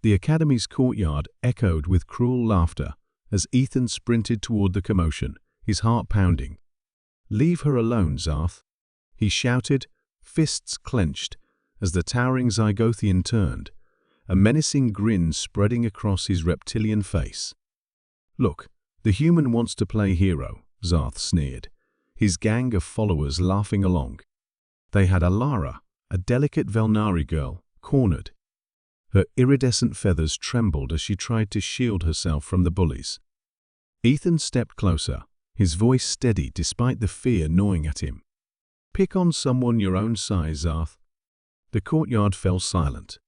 The academy's courtyard echoed with cruel laughter as Ethan sprinted toward the commotion, his heart pounding. "Leave her alone, Zarth," he shouted, fists clenched, as the towering Zygothian turned, a menacing grin spreading across his reptilian face. "Look, the human wants to play hero," Zarth sneered, his gang of followers laughing along. They had Alara, a delicate Velnari girl, cornered. Her iridescent feathers trembled as she tried to shield herself from the bullies. Ethan stepped closer, his voice steady despite the fear gnawing at him. "Pick on someone your own size, Zarth." The courtyard fell silent.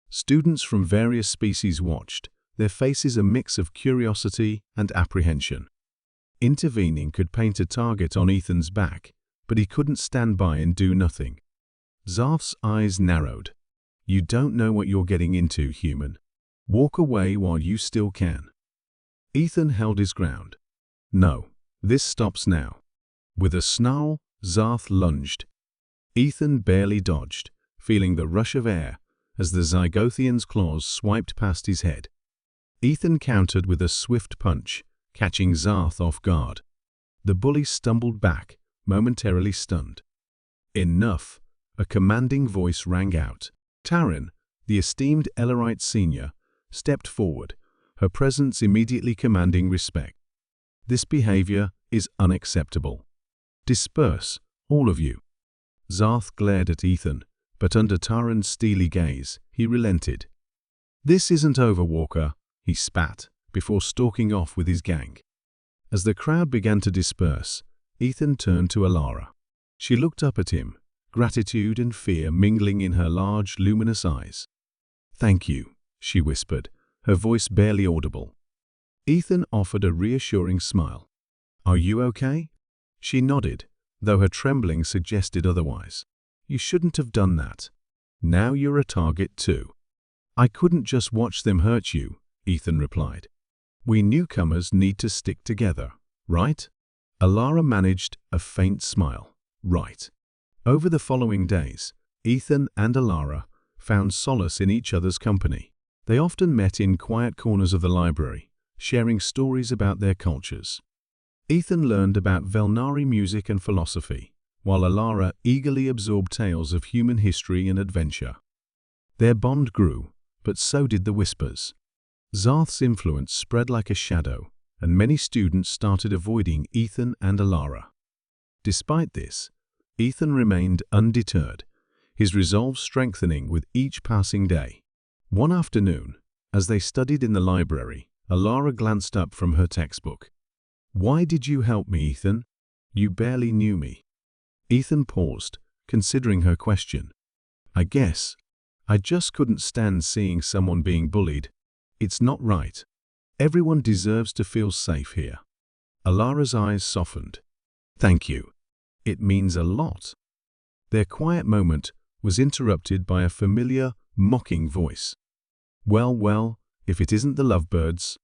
Students from various species watched, their faces a mix of curiosity and apprehension. Intervening could paint a target on Ethan's back, but he couldn't stand by and do nothing. Zarth's eyes narrowed. "You don't know what you're getting into, human. Walk away while you still can." Ethan held his ground. "No, this stops now." With a snarl, Zarth lunged. Ethan barely dodged, feeling the rush of air as the Zygothian's claws swiped past his head. Ethan countered with a swift punch, catching Zarth off guard. The bully stumbled back, momentarily stunned. "Enough!" A commanding voice rang out. Taran, the esteemed Ellerite senior, stepped forward, her presence immediately commanding respect. "This behavior is unacceptable. Disperse, all of you." Zarth glared at Ethan, but under Taran's steely gaze, he relented. "This isn't over, Walker," he spat, before stalking off with his gang. As the crowd began to disperse, Ethan turned to Alara. She looked up at him, gratitude and fear mingling in her large, luminous eyes. "Thank you," she whispered, her voice barely audible. Ethan offered a reassuring smile. "Are you okay?" She nodded, though her trembling suggested otherwise. "You shouldn't have done that. Now you're a target too." "I couldn't just watch them hurt you," Ethan replied. "We newcomers need to stick together, right?" Alara managed a faint smile. "Right." Over the following days, Ethan and Alara found solace in each other's company. They often met in quiet corners of the library, sharing stories about their cultures. Ethan learned about Velnari music and philosophy, while Alara eagerly absorbed tales of human history and adventure. Their bond grew, but so did the whispers. Zarth's influence spread like a shadow, and many students started avoiding Ethan and Alara. Despite this, Ethan remained undeterred, his resolve strengthening with each passing day. One afternoon, as they studied in the library, Alara glanced up from her textbook. "Why did you help me, Ethan? You barely knew me." Ethan paused, considering her question. "I guess I just couldn't stand seeing someone being bullied. It's not right. Everyone deserves to feel safe here." Alara's eyes softened. "Thank you. It means a lot." Their quiet moment was interrupted by a familiar, mocking voice. Well, if it isn't the lovebirds."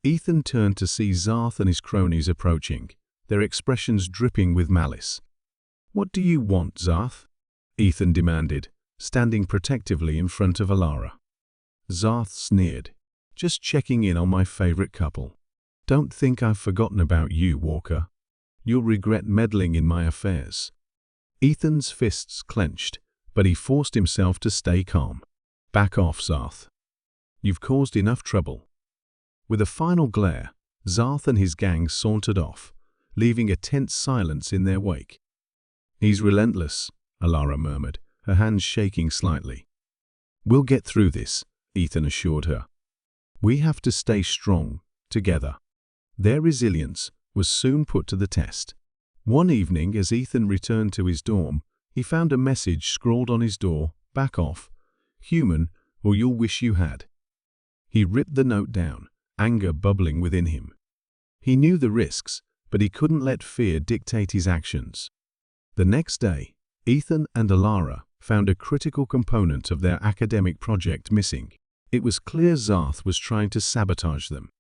Ethan turned to see Zarth and his cronies approaching, their expressions dripping with malice. "What do you want, Zarth?" Ethan demanded, standing protectively in front of Alara. Zarth sneered. "Just checking in on my favorite couple. Don't think I've forgotten about you, Walker. You'll regret meddling in my affairs." Ethan's fists clenched, but he forced himself to stay calm. "Back off, Zarth. You've caused enough trouble." With a final glare, Zarth and his gang sauntered off, leaving a tense silence in their wake. "He's relentless," Alara murmured, her hands shaking slightly. "We'll get through this," Ethan assured her. "We have to stay strong, together." Their resilience was soon put to the test. One evening, as Ethan returned to his dorm, he found a message scrawled on his door, "Back off, human, or you'll wish you had." He ripped the note down, anger bubbling within him. He knew the risks, but he couldn't let fear dictate his actions. The next day, Ethan and Alara found a critical component of their academic project missing. It was clear Zarth was trying to sabotage them.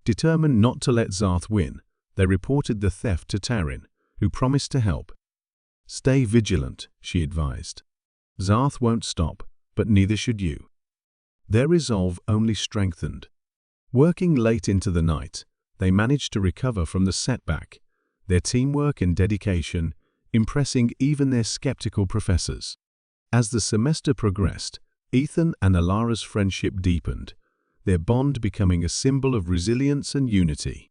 Determined not to let Zarth win, they reported the theft to Taran, who promised to help. "Stay vigilant," she advised. "Zarth won't stop, but neither should you." Their resolve only strengthened. Working late into the night, they managed to recover from the setback, their teamwork and dedication impressing even their skeptical professors. As the semester progressed, Ethan and Alara's friendship deepened, their bond becoming a symbol of resilience and unity.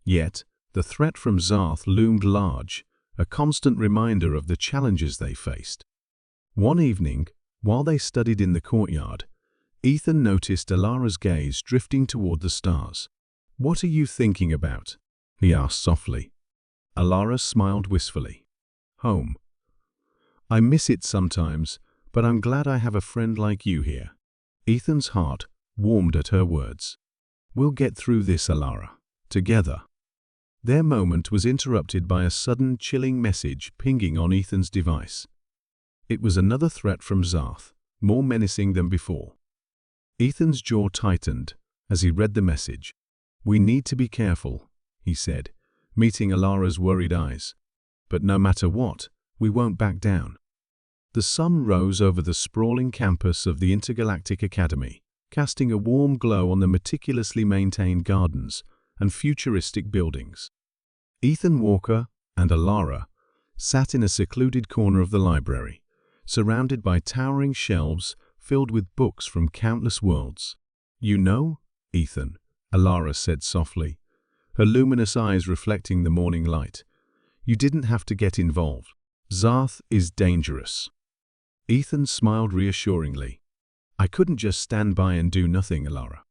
Yet, the threat from Zarth loomed large, a constant reminder of the challenges they faced. One evening, while they studied in the courtyard, Ethan noticed Alara's gaze drifting toward the stars. "What are you thinking about?" he asked softly. Alara smiled wistfully. "Home. I miss it sometimes, but I'm glad I have a friend like you here." Ethan's heart warmed at her words. "We'll get through this, Alara. Together." Their moment was interrupted by a sudden, chilling message pinging on Ethan's device. It was another threat from Zarth, more menacing than before. Ethan's jaw tightened as he read the message. "We need to be careful," he said, meeting Alara's worried eyes. "But no matter what, we won't back down." The sun rose over the sprawling campus of the Intergalactic Academy, casting a warm glow on the meticulously maintained gardens and futuristic buildings. Ethan Walker and Alara sat in a secluded corner of the library, surrounded by towering shelves filled with books from countless worlds. "You know, Ethan," Alara said softly, her luminous eyes reflecting the morning light, "you didn't have to get involved. Zarth is dangerous." Ethan smiled reassuringly. "I couldn't just stand by and do nothing, Alara.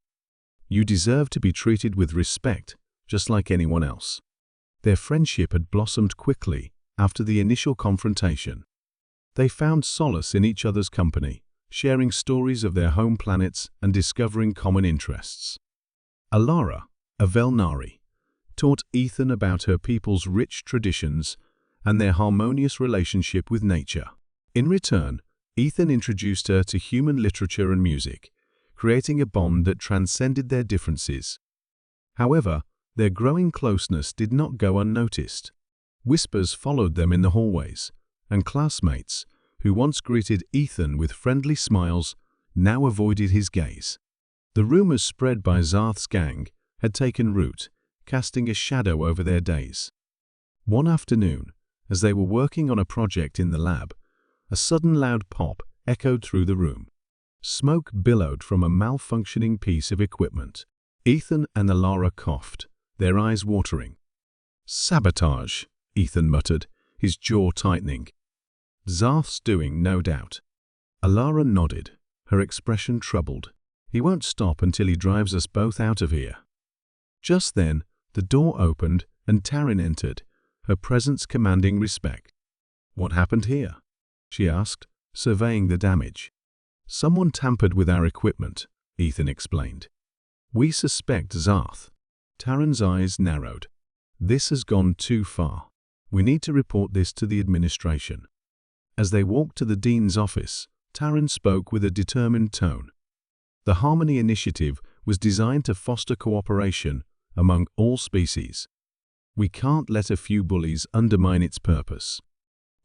You deserve to be treated with respect, just like anyone else." Their friendship had blossomed quickly after the initial confrontation. They found solace in each other's company, sharing stories of their home planets and discovering common interests. Alara, a Velnari, taught Ethan about her people's rich traditions and their harmonious relationship with nature. In return, Ethan introduced her to human literature and music, creating a bond that transcended their differences. However, their growing closeness did not go unnoticed. Whispers followed them in the hallways, and classmates, who once greeted Ethan with friendly smiles, now avoided his gaze. The rumors spread by Zarth's gang had taken root, casting a shadow over their days. One afternoon, as they were working on a project in the lab, a sudden loud pop echoed through the room. Smoke billowed from a malfunctioning piece of equipment. Ethan and Alara coughed, their eyes watering. "Sabotage," Ethan muttered, his jaw tightening. "Zarth's doing, no doubt." Alara nodded, her expression troubled. "He won't stop until he drives us both out of here." Just then, the door opened and Taran entered, her presence commanding respect. "What happened here?" she asked, surveying the damage. "Someone tampered with our equipment," Ethan explained. "We suspect Zarth." Taran's eyes narrowed. "This has gone too far. We need to report this to the administration." As they walked to the dean's office, Taran spoke with a determined tone. The Harmony Initiative was designed to foster cooperation among all species. We can't let a few bullies undermine its purpose.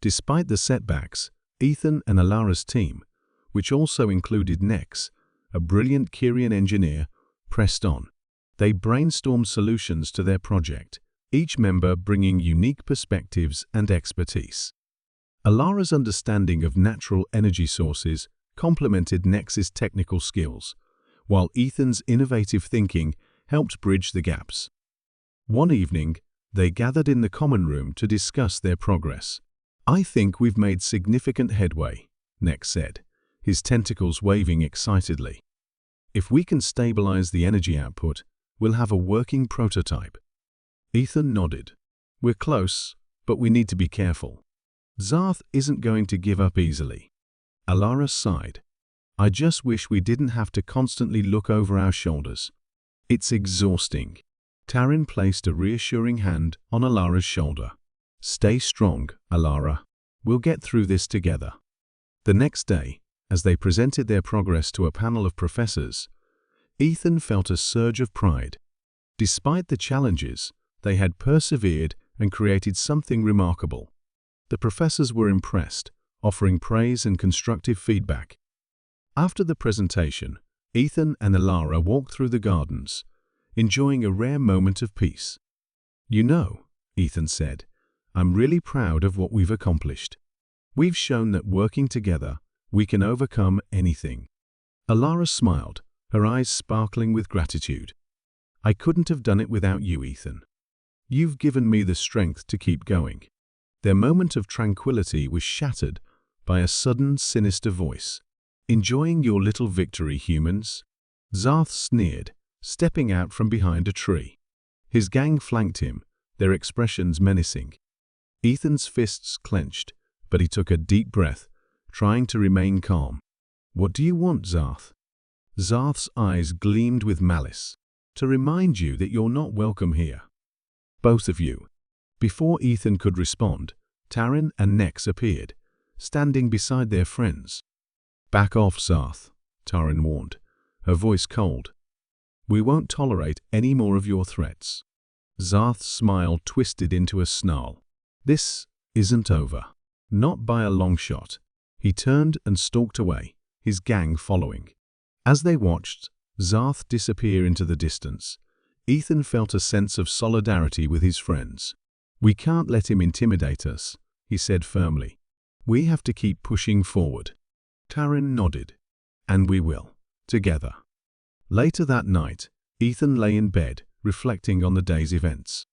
Despite the setbacks, Ethan and Alara's team, which also included Nex, a brilliant Kyrian engineer, pressed on. They brainstormed solutions to their project, each member bringing unique perspectives and expertise. Alara's understanding of natural energy sources complemented Nex's technical skills, while Ethan's innovative thinking helped bridge the gaps. One evening, they gathered in the common room to discuss their progress. "I think we've made significant headway," Nex said, his tentacles waving excitedly. "If we can stabilize the energy output, we'll have a working prototype." Ethan nodded. "We're close, but we need to be careful. Zarth isn't going to give up easily." Alara sighed. "I just wish we didn't have to constantly look over our shoulders. It's exhausting." Taran placed a reassuring hand on Alara's shoulder. "Stay strong, Alara. We'll get through this together." The next day, as they presented their progress to a panel of professors, Ethan felt a surge of pride. Despite the challenges, they had persevered and created something remarkable. The professors were impressed, offering praise and constructive feedback. After the presentation, Ethan and Alara walked through the gardens, enjoying a rare moment of peace. "You know," Ethan said, "I'm really proud of what we've accomplished. We've shown that working together, we can overcome anything." Alara smiled, her eyes sparkling with gratitude. "I couldn't have done it without you, Ethan. You've given me the strength to keep going." Their moment of tranquility was shattered by a sudden, sinister voice. "Enjoying your little victory, humans?" Zarth sneered, stepping out from behind a tree. His gang flanked him, their expressions menacing. Ethan's fists clenched, but he took a deep breath, trying to remain calm. "What do you want, Zarth?" Zarth's eyes gleamed with malice. "To remind you that you're not welcome here. Both of you." Before Ethan could respond, Taran and Nex appeared, standing beside their friends. "Back off, Zarth," Taran warned, her voice cold. "We won't tolerate any more of your threats." Zarth's smile twisted into a snarl. "This isn't over." Not by a long shot. He turned and stalked away, his gang following. As they watched Zarth disappear into the distance, Ethan felt a sense of solidarity with his friends. "We can't let him intimidate us," he said firmly. "We have to keep pushing forward." Taran nodded. "And we will, together." Later that night, Ethan lay in bed, reflecting on the day's events.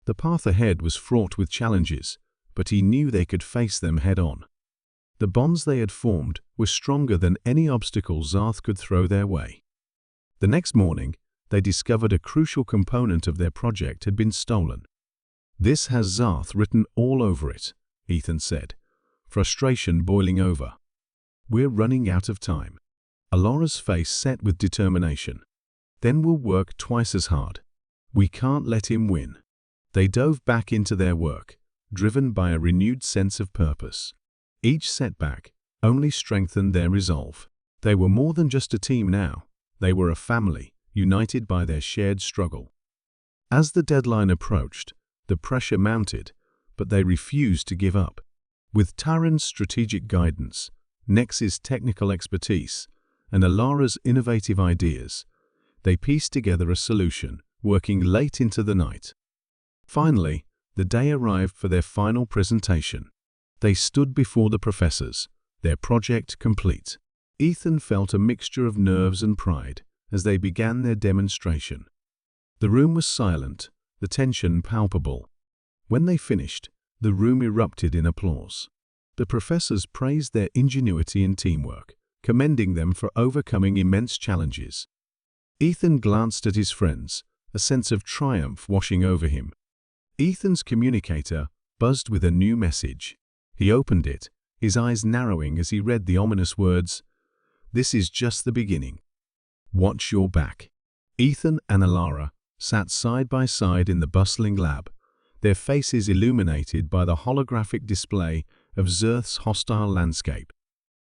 The path ahead was fraught with challenges, but he knew they could face them head-on. The bonds they had formed were stronger than any obstacle Zarth could throw their way. The next morning, they discovered a crucial component of their project had been stolen. "This has Zarth written all over it," Ethan said, frustration boiling over. "We're running out of time." Alara's face set with determination. "Then we'll work twice as hard. We can't let him win." They dove back into their work, driven by a renewed sense of purpose. Each setback only strengthened their resolve. They were more than just a team now. They were a family, united by their shared struggle. As the deadline approached, the pressure mounted, but they refused to give up. With Taran's strategic guidance, Nex's technical expertise, and Alara's innovative ideas, they pieced together a solution, working late into the night. Finally, the day arrived for their final presentation. They stood before the professors, their project complete. Ethan felt a mixture of nerves and pride as they began their demonstration. The room was silent, the tension palpable. When they finished, the room erupted in applause. The professors praised their ingenuity and teamwork, commending them for overcoming immense challenges. Ethan glanced at his friends, a sense of triumph washing over him. Ethan's communicator buzzed with a new message. He opened it, his eyes narrowing as he read the ominous words, "This is just the beginning. Watch your back." Ethan and Alara sat side by side in the bustling lab, their faces illuminated by the holographic display of Zerth's hostile landscape.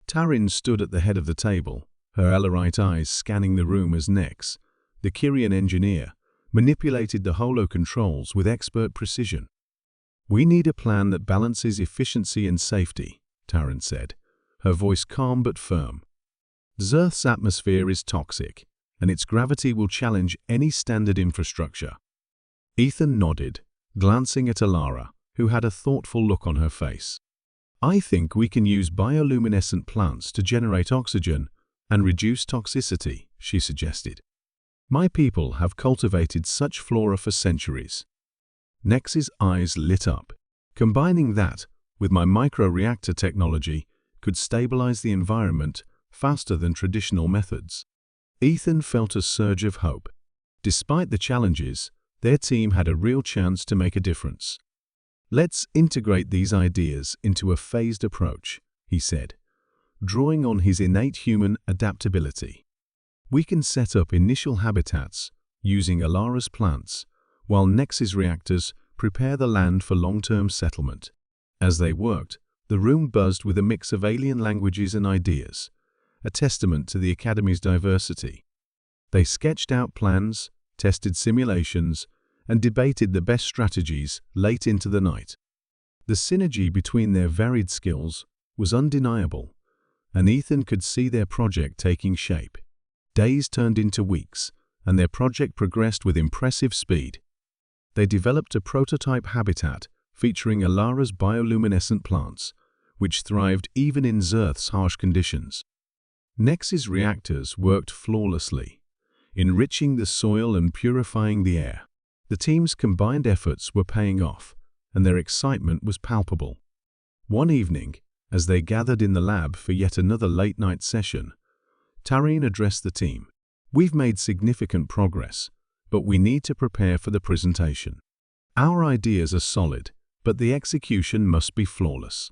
Taran stood at the head of the table, her Ellerite eyes scanning the room as Nex, the Kyrian engineer, manipulated the holo-controls with expert precision. "We need a plan that balances efficiency and safety," Taran said, her voice calm but firm. "Zerth's atmosphere is toxic, and its gravity will challenge any standard infrastructure." Ethan nodded, glancing at Alara, who had a thoughtful look on her face. "I think we can use bioluminescent plants to generate oxygen and reduce toxicity," she suggested. "My people have cultivated such flora for centuries." Nex's eyes lit up. "Combining that with my micro-reactor technology could stabilize the environment faster than traditional methods." Ethan felt a surge of hope. Despite the challenges, their team had a real chance to make a difference. "Let's integrate these ideas into a phased approach," he said, drawing on his innate human adaptability. "We can set up initial habitats using Alara's plants, while Nex's reactors prepare the land for long-term settlement." As they worked, the room buzzed with a mix of alien languages and ideas, a testament to the Academy's diversity. They sketched out plans, tested simulations, and debated the best strategies late into the night. The synergy between their varied skills was undeniable, and Ethan could see their project taking shape. Days turned into weeks, and their project progressed with impressive speed. They developed a prototype habitat featuring Alara's bioluminescent plants, which thrived even in Zerth's harsh conditions. Nex's reactors worked flawlessly, enriching the soil and purifying the air. The team's combined efforts were paying off, and their excitement was palpable. One evening, as they gathered in the lab for yet another late-night session, Taran addressed the team. "We've made significant progress, but we need to prepare for the presentation. Our ideas are solid, but the execution must be flawless."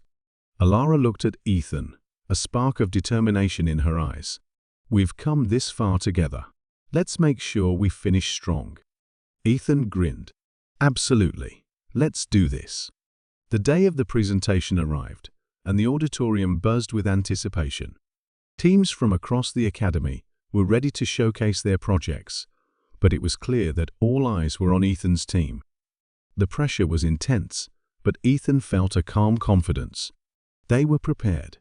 Alara looked at Ethan, a spark of determination in her eyes. "We've come this far together. Let's make sure we finish strong." Ethan grinned. "Absolutely. Let's do this." The day of the presentation arrived, and the auditorium buzzed with anticipation. Teams from across the academy were ready to showcase their projects, but it was clear that all eyes were on Ethan's team. The pressure was intense, but Ethan felt a calm confidence. They were prepared.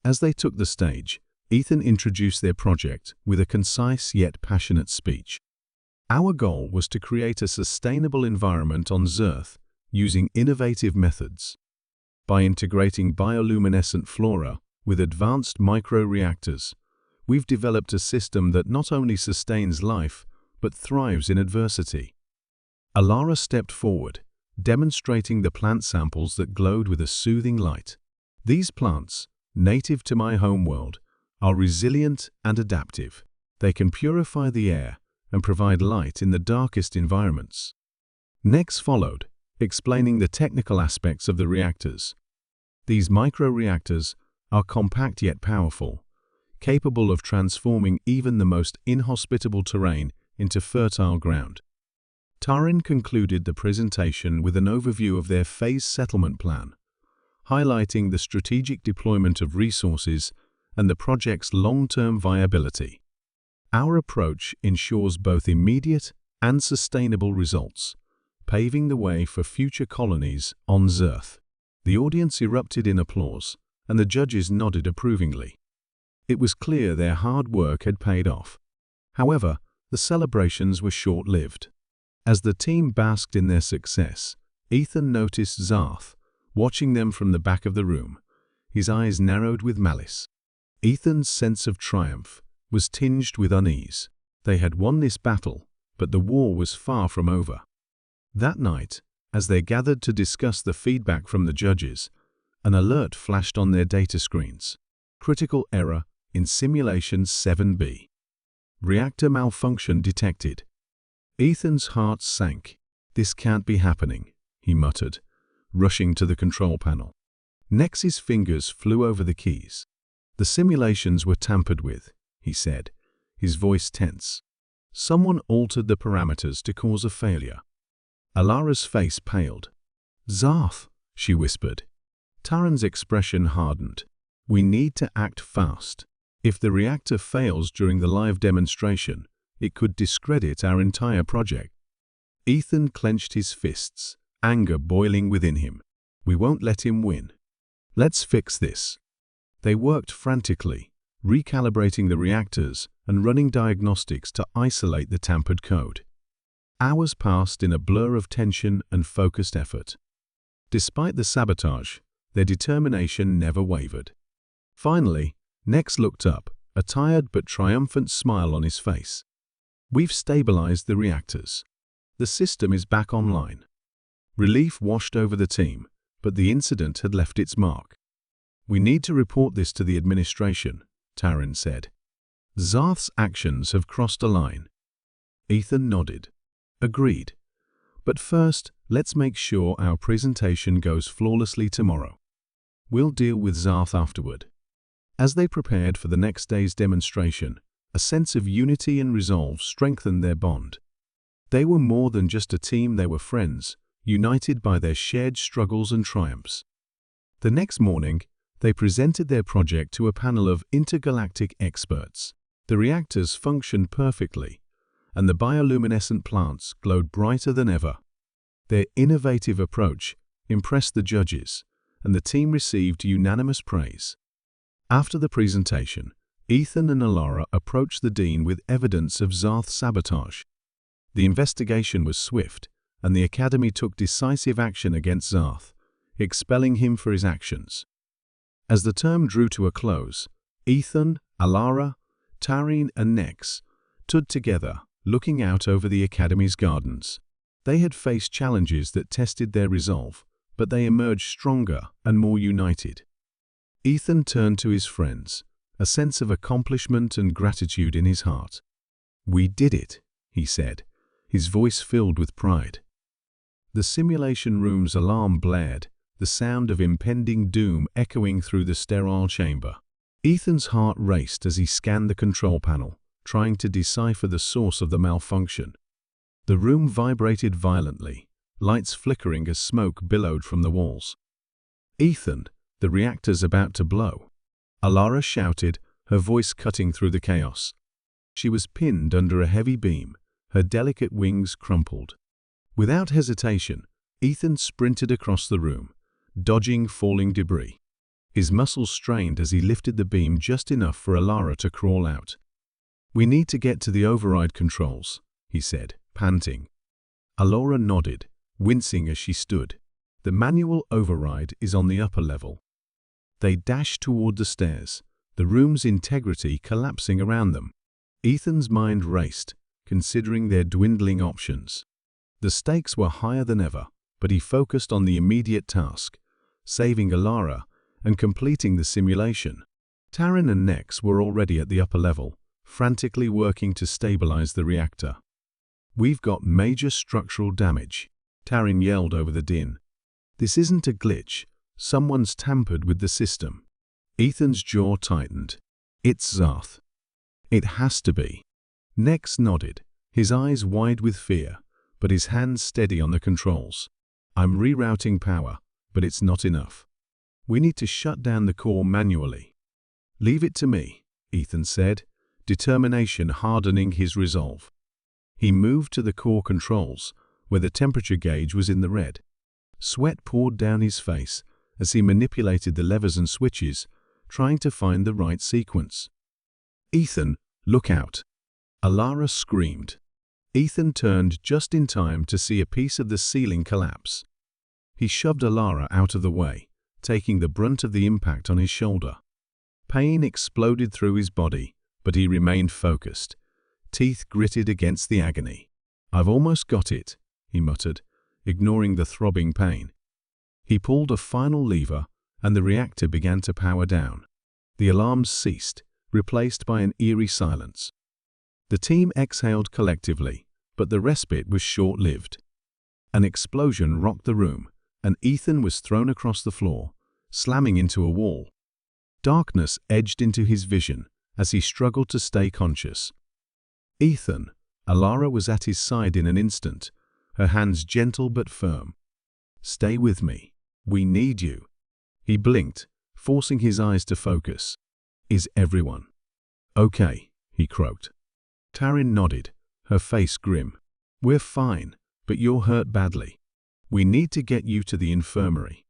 As they took the stage, Ethan introduced their project with a concise yet passionate speech. "Our goal was to create a sustainable environment on Zerth using innovative methods. By integrating bioluminescent flora with advanced microreactors, we've developed a system that not only sustains life, but thrives in adversity." Alara stepped forward, demonstrating the plant samples that glowed with a soothing light. "These plants, native to my homeworld, are resilient and adaptive. They can purify the air and provide light in the darkest environments." Nex followed, explaining the technical aspects of the reactors. "These microreactors are compact yet powerful, capable of transforming even the most inhospitable terrain into fertile ground." Taran concluded the presentation with an overview of their phase settlement plan, highlighting the strategic deployment of resources and the project's long-term viability. "Our approach ensures both immediate and sustainable results, paving the way for future colonies on Zerth." The audience erupted in applause, and the judges nodded approvingly. It was clear their hard work had paid off. However, the celebrations were short-lived. As the team basked in their success, Ethan noticed Zarth, watching them from the back of the room. His eyes narrowed with malice. Ethan's sense of triumph was tinged with unease. They had won this battle, but the war was far from over. That night, as they gathered to discuss the feedback from the judges, an alert flashed on their data screens. "Critical error in simulation 7B. Reactor malfunction detected." Ethan's heart sank. "This can't be happening," he muttered, rushing to the control panel. Nex's fingers flew over the keys. "The simulations were tampered with," he said, his voice tense. "Someone altered the parameters to cause a failure." Alara's face paled. "Zarth," she whispered. Taran's expression hardened. "We need to act fast. If the reactor fails during the live demonstration, it could discredit our entire project." Ethan clenched his fists, anger boiling within him. "We won't let him win. Let's fix this." They worked frantically, recalibrating the reactors and running diagnostics to isolate the tampered code. Hours passed in a blur of tension and focused effort. Despite the sabotage, their determination never wavered. Finally, Nex looked up, a tired but triumphant smile on his face. "We've stabilized the reactors. The system is back online." Relief washed over the team, but the incident had left its mark. "We need to report this to the administration," Taran said. "Zarth's actions have crossed a line." Ethan nodded. "Agreed. But first, let's make sure our presentation goes flawlessly tomorrow. We'll deal with Zarth afterward." As they prepared for the next day's demonstration, a sense of unity and resolve strengthened their bond. They were more than just a team, they were friends, united by their shared struggles and triumphs. The next morning, they presented their project to a panel of intergalactic experts. The reactors functioned perfectly, and the bioluminescent plants glowed brighter than ever. Their innovative approach impressed the judges, and the team received unanimous praise. After the presentation, Ethan and Alara approached the Dean with evidence of Zarth's sabotage. The investigation was swift, and the Academy took decisive action against Zarth, expelling him for his actions. As the term drew to a close, Ethan, Alara, Taran and Nex stood together, looking out over the Academy's gardens. They had faced challenges that tested their resolve, but they emerged stronger and more united. Ethan turned to his friends, a sense of accomplishment and gratitude in his heart. "We did it," he said, his voice filled with pride. The simulation room's alarm blared, the sound of impending doom echoing through the sterile chamber. Ethan's heart raced as he scanned the control panel, trying to decipher the source of the malfunction. The room vibrated violently, lights flickering as smoke billowed from the walls. "Ethan, the reactor's about to blow," Alara shouted, her voice cutting through the chaos. She was pinned under a heavy beam, her delicate wings crumpled. Without hesitation, Ethan sprinted across the room, dodging falling debris. His muscles strained as he lifted the beam just enough for Alara to crawl out. "We need to get to the override controls," he said, panting. Alara nodded, wincing as she stood. "The manual override is on the upper level." They dashed toward the stairs, the room's integrity collapsing around them. Ethan's mind raced, considering their dwindling options. The stakes were higher than ever, but he focused on the immediate task, saving Alara and completing the simulation. Taran and Nex were already at the upper level, frantically working to stabilize the reactor. "We've got major structural damage," Taran yelled over the din. "This isn't a glitch. Someone's tampered with the system." Ethan's jaw tightened. "It's Zarth." "It has to be." Nex nodded, his eyes wide with fear, but his hands steady on the controls. "I'm rerouting power, but it's not enough. We need to shut down the core manually." "Leave it to me," Ethan said, determination hardening his resolve. He moved to the core controls, where the temperature gauge was in the red. Sweat poured down his face as he manipulated the levers and switches, trying to find the right sequence. "Ethan, look out!" Alara screamed. Ethan turned just in time to see a piece of the ceiling collapse. He shoved Alara out of the way, taking the brunt of the impact on his shoulder. Pain exploded through his body, but he remained focused, teeth gritted against the agony. "I've almost got it," he muttered, ignoring the throbbing pain. He pulled a final lever, and the reactor began to power down. The alarms ceased, replaced by an eerie silence. The team exhaled collectively, but the respite was short-lived. An explosion rocked the room, and Ethan was thrown across the floor, slamming into a wall. Darkness edged into his vision as he struggled to stay conscious. "Ethan," Alara was at his side in an instant, her hands gentle but firm. "Stay with me. We need you." He blinked, forcing his eyes to focus. "Is everyone okay?" he croaked. Taran nodded, her face grim. "We're fine, but you're hurt badly. We need to get you to the infirmary."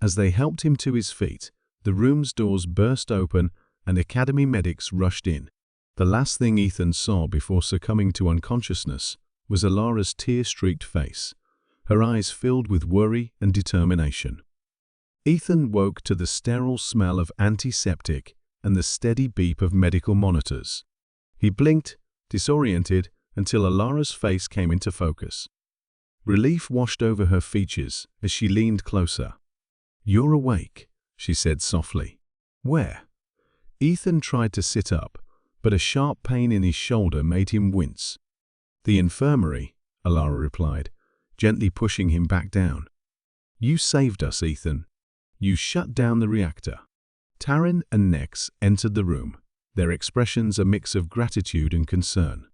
As they helped him to his feet, the room's doors burst open and Academy medics rushed in. The last thing Ethan saw before succumbing to unconsciousness was Alara's tear-streaked face, her eyes filled with worry and determination. Ethan woke to the sterile smell of antiseptic and the steady beep of medical monitors. He blinked, disoriented, until Alara's face came into focus. Relief washed over her features as she leaned closer. "You're awake," she said softly. "Where?" Ethan tried to sit up, but a sharp pain in his shoulder made him wince. "The infirmary," Alara replied, gently pushing him back down. "You saved us, Ethan. You shut down the reactor." Taran and Nex entered the room, their expressions a mix of gratitude and concern.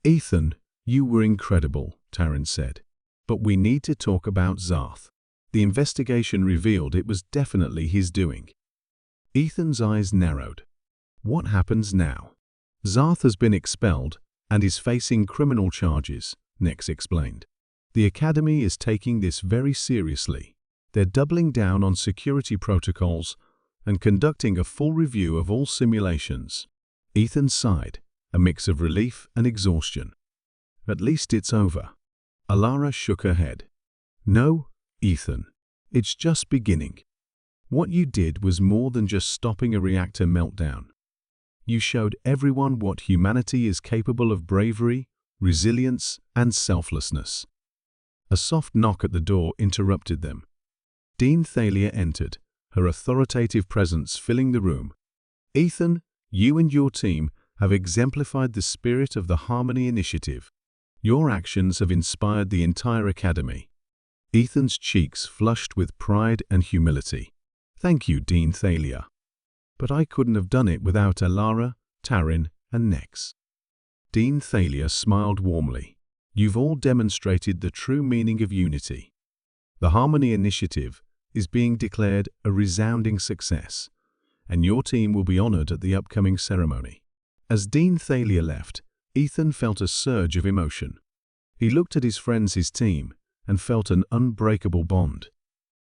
"Ethan, you were incredible," Taran said. "But we need to talk about Zarth. The investigation revealed it was definitely his doing." Ethan's eyes narrowed. "What happens now?" "Zarth has been expelled and is facing criminal charges," Nex explained. "The Academy is taking this very seriously. They're doubling down on security protocols and conducting a full review of all simulations." Ethan sighed, a mix of relief and exhaustion. At least it's over. Alara shook her head. No, Ethan. It's just beginning. What you did was more than just stopping a reactor meltdown. You showed everyone what humanity is capable of: bravery, resilience, and selflessness. A soft knock at the door interrupted them. Dean Thalia entered, her authoritative presence filling the room. Ethan, you and your team have exemplified the spirit of the Harmony Initiative. Your actions have inspired the entire Academy. Ethan's cheeks flushed with pride and humility. Thank you, Dean Thalia. But I couldn't have done it without Alara, Taran, and Nex. Dean Thalia smiled warmly. You've all demonstrated the true meaning of unity. The Harmony Initiative is being declared a resounding success, and your team will be honored at the upcoming ceremony. As Dean Thalia left, Ethan felt a surge of emotion. He looked at his friends, his team, and felt an unbreakable bond.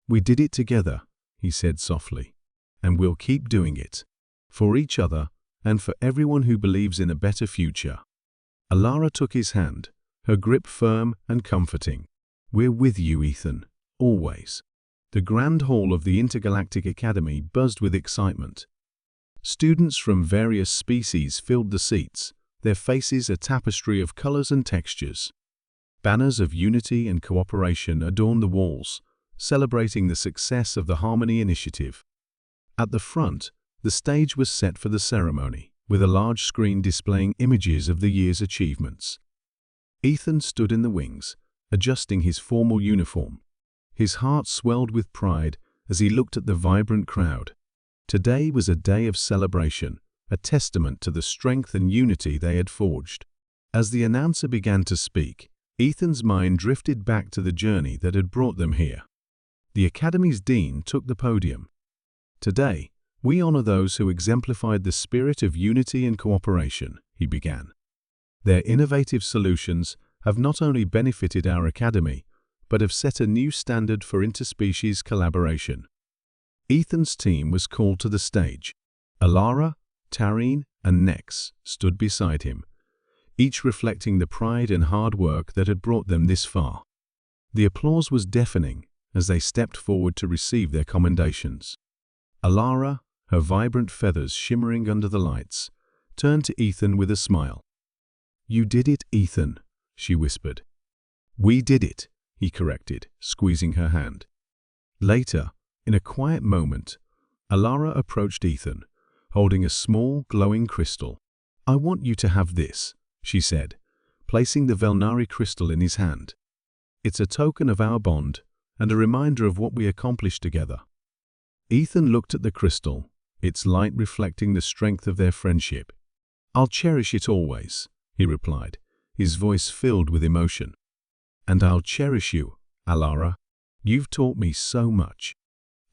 We did it together, he said softly, and we'll keep doing it. For each other, and for everyone who believes in a better future. Alara took his hand, her grip firm and comforting. We're with you, Ethan, always. The grand hall of the Intergalactic Academy buzzed with excitement. Students from various species filled the seats, their faces a tapestry of colors and textures. Banners of unity and cooperation adorned the walls, celebrating the success of the Harmony Initiative. At the front, the stage was set for the ceremony, with a large screen displaying images of the year's achievements. Ethan stood in the wings, adjusting his formal uniform. His heart swelled with pride as he looked at the vibrant crowd. Today was a day of celebration, a testament to the strength and unity they had forged. As the announcer began to speak, Ethan's mind drifted back to the journey that had brought them here. The Academy's dean took the podium. Today, we honor those who exemplified the spirit of unity and cooperation, he began. Their innovative solutions have not only benefited our Academy, but have set a new standard for interspecies collaboration. Ethan's team was called to the stage. Alara, Taran, and Nex stood beside him, each reflecting the pride and hard work that had brought them this far. The applause was deafening as they stepped forward to receive their commendations. Alara, her vibrant feathers shimmering under the lights, turned to Ethan with a smile. You did it, Ethan, she whispered. We did it, he corrected, squeezing her hand. Later, in a quiet moment, Alara approached Ethan, holding a small, glowing crystal. I want you to have this, she said, placing the Velnari crystal in his hand. It's a token of our bond and a reminder of what we accomplished together. Ethan looked at the crystal, its light reflecting the strength of their friendship. I'll cherish it always, he replied, his voice filled with emotion. And I'll cherish you, Alara. You've taught me so much.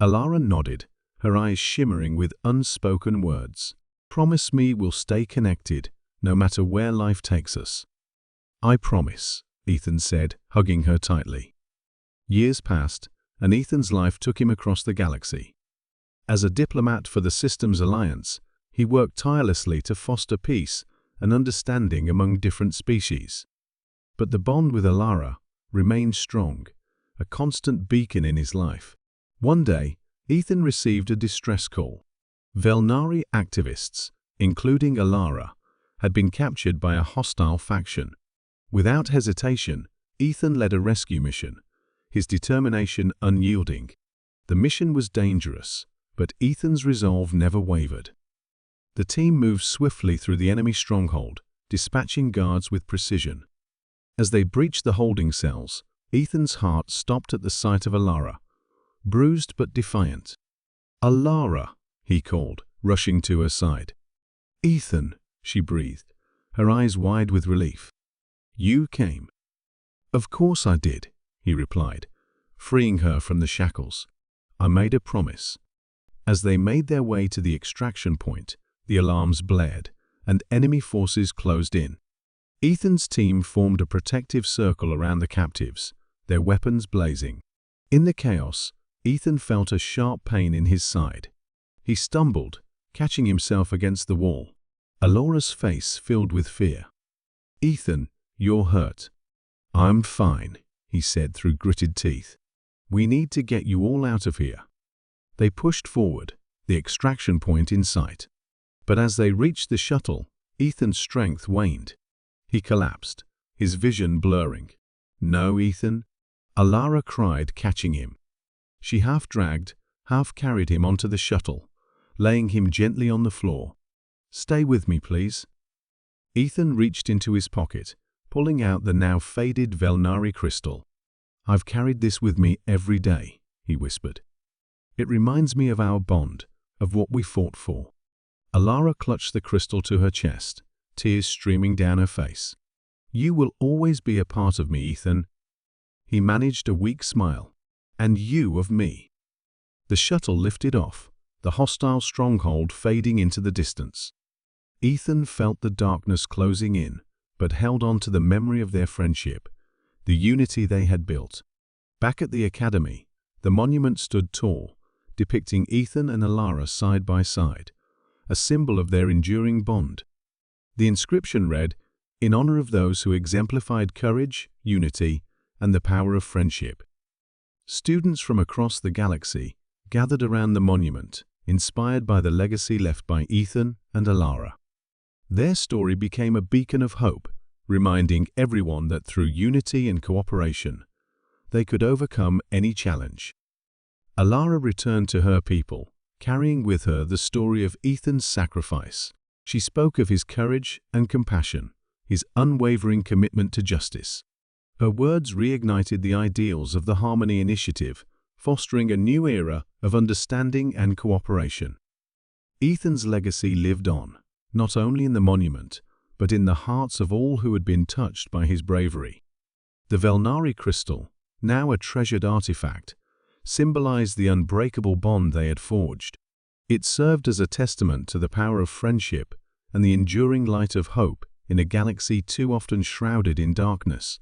Alara nodded, her eyes shimmering with unspoken words. Promise me we'll stay connected, no matter where life takes us. I promise, Ethan said, hugging her tightly. Years passed, and Ethan's life took him across the galaxy. As a diplomat for the Systems Alliance, he worked tirelessly to foster peace and understanding among different species. But the bond with Alara remained strong, a constant beacon in his life. One day, Ethan received a distress call. Velnari activists, including Alara, had been captured by a hostile faction. Without hesitation, Ethan led a rescue mission, his determination unyielding. The mission was dangerous, but Ethan's resolve never wavered. The team moved swiftly through the enemy stronghold, dispatching guards with precision. As they breached the holding cells, Ethan's heart stopped at the sight of Alara, bruised but defiant. Alara, he called, rushing to her side. Ethan, she breathed, her eyes wide with relief. You came. Of course I did, he replied, freeing her from the shackles. I made a promise. As they made their way to the extraction point, the alarms blared, and enemy forces closed in. Ethan's team formed a protective circle around the captives, their weapons blazing. In the chaos, Ethan felt a sharp pain in his side. He stumbled, catching himself against the wall. Alora's face filled with fear. "Ethan, you're hurt." "I'm fine," he said through gritted teeth. "We need to get you all out of here." They pushed forward, the extraction point in sight. But as they reached the shuttle, Ethan's strength waned. He collapsed, his vision blurring. "No, Ethan," Alara cried, catching him. She half dragged, half carried him onto the shuttle, laying him gently on the floor. "Stay with me, please." Ethan reached into his pocket, pulling out the now faded Velnari crystal. "I've carried this with me every day," he whispered. "It reminds me of our bond, of what we fought for." Alara clutched the crystal to her chest, tears streaming down her face. "You will always be a part of me, Ethan." He managed a weak smile. "And you of me." The shuttle lifted off, the hostile stronghold fading into the distance. Ethan felt the darkness closing in, but held on to the memory of their friendship, the unity they had built. Back at the academy, the monument stood tall, depicting Ethan and Alara side by side, a symbol of their enduring bond. The inscription read, "In honor of those who exemplified courage, unity, and the power of friendship." Students from across the galaxy gathered around the monument, inspired by the legacy left by Ethan and Alara. Their story became a beacon of hope, reminding everyone that through unity and cooperation, they could overcome any challenge. Alara returned to her people, carrying with her the story of Ethan's sacrifice. She spoke of his courage and compassion, his unwavering commitment to justice. Her words reignited the ideals of the Harmony Initiative, fostering a new era of understanding and cooperation. Ethan's legacy lived on, not only in the monument, but in the hearts of all who had been touched by his bravery. The Velnari crystal, now a treasured artifact, symbolized the unbreakable bond they had forged. It served as a testament to the power of friendship and the enduring light of hope in a galaxy too often shrouded in darkness.